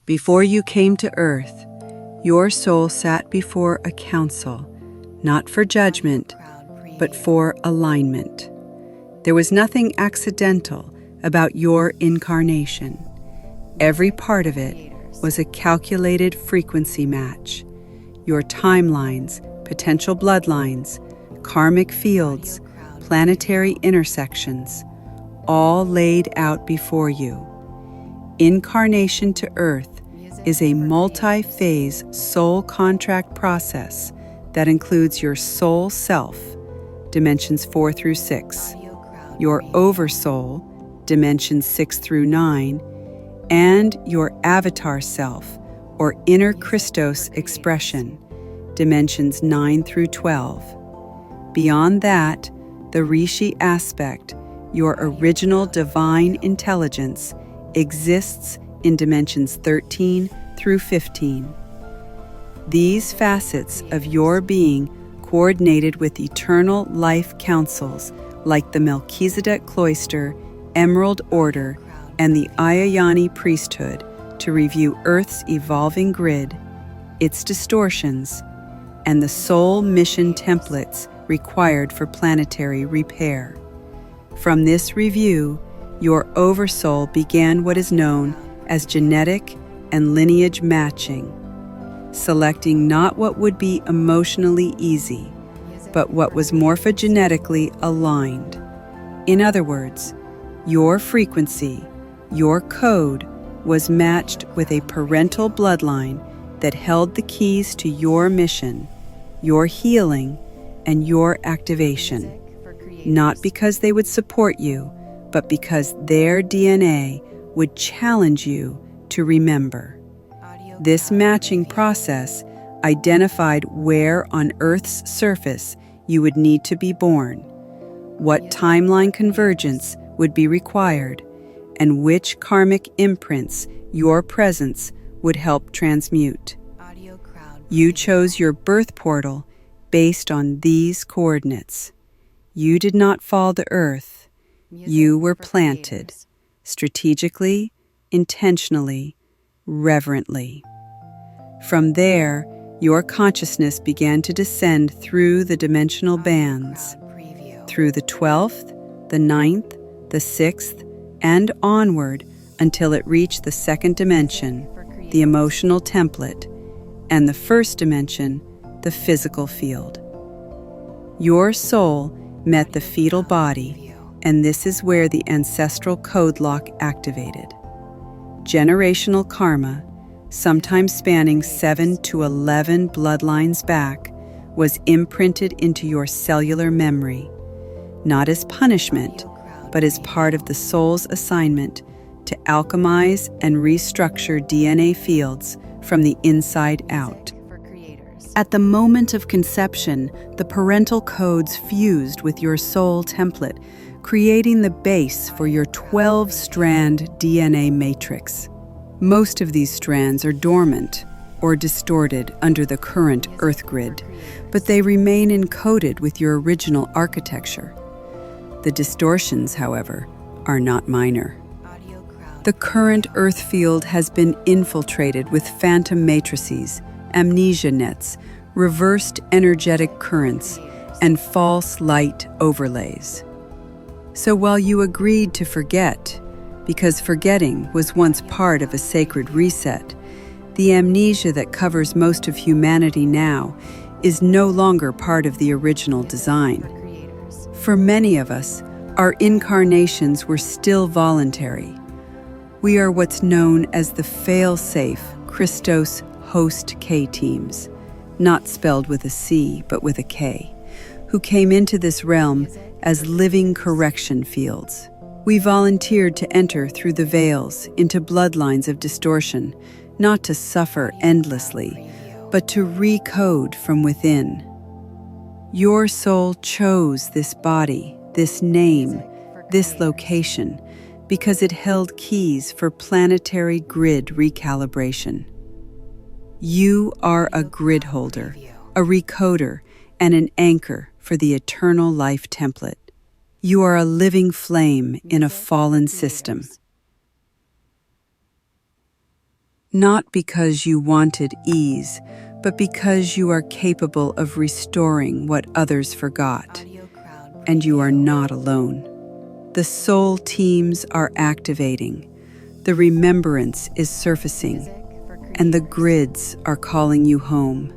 Before you came to earth, your soul sat before a council, not for judgment, but for alignment. There was nothing accidental about your incarnation. Every part of it was a calculated frequency match. Your timelines, potential bloodlines, karmic fields, planetary intersections, all laid out before you. Incarnation to Earth is a multi-phase soul contract process that includes your soul self, dimensions 4 through 6, your oversoul, dimensions 6 through 9, and your avatar self, or inner Christos expression, dimensions 9 through 12. Beyond that, the Rishi aspect, your original divine intelligence, exists in dimensions 13 through 15. These facets of your being coordinated with eternal life councils like the Melchizedek cloister, Emerald Order, and the Ayayani priesthood to review Earth's evolving grid, its distortions, and the soul mission templates required for planetary repair. From this review, your oversoul began what is known as genetic and lineage matching, selecting not what would be emotionally easy, but what was morphogenetically aligned. In other words, your frequency, your code, was matched with a parental bloodline that held the keys to your mission, your healing, and your activation, not because they would support you, but because their DNA would challenge you to remember. This matching process identified where on Earth's surface you would need to be born, what timeline convergence would be required, and which karmic imprints your presence would help transmute. You chose your birth portal based on these coordinates. You did not fall to Earth. You were planted, strategically, intentionally, reverently. From there, your consciousness began to descend through the dimensional bands, through the 12th, the 9th, the 6th, and onward until it reached the second dimension, the emotional template, and the first dimension, the physical field. Your soul met the fetal body, and this is where the ancestral code lock activated. Generational karma, sometimes spanning 7 to 11 bloodlines back, was imprinted into your cellular memory, not as punishment, but as part of the soul's assignment to alchemize and restructure DNA fields from the inside out. At the moment of conception, the parental codes fused with your soul template, creating the base for your 12-strand DNA matrix. Most of these strands are dormant or distorted under the current Earth grid, but they remain encoded with your original architecture. The distortions, however, are not minor. The current Earth field has been infiltrated with phantom matrices, amnesia nets, reversed energetic currents, and false light overlays. So while you agreed to forget, because forgetting was once part of a sacred reset, the amnesia that covers most of humanity now is no longer part of the original design. For many of us, our incarnations were still voluntary. We are what's known as the fail-safe Christos host K teams, not spelled with a C but with a K, who came into this realm as living correction fields. We volunteered to enter through the veils into bloodlines of distortion, not to suffer endlessly, but to recode from within. Your soul chose this body, this name, this location, because it held keys for planetary grid recalibration. You are a grid holder, a recoder, and an anchor for the eternal life template. You are a living flame in a fallen system. not because you wanted ease, but because you are capable of restoring what others forgot. And you are not alone. The soul teams are activating, the remembrance is surfacing, and the grids are calling you home.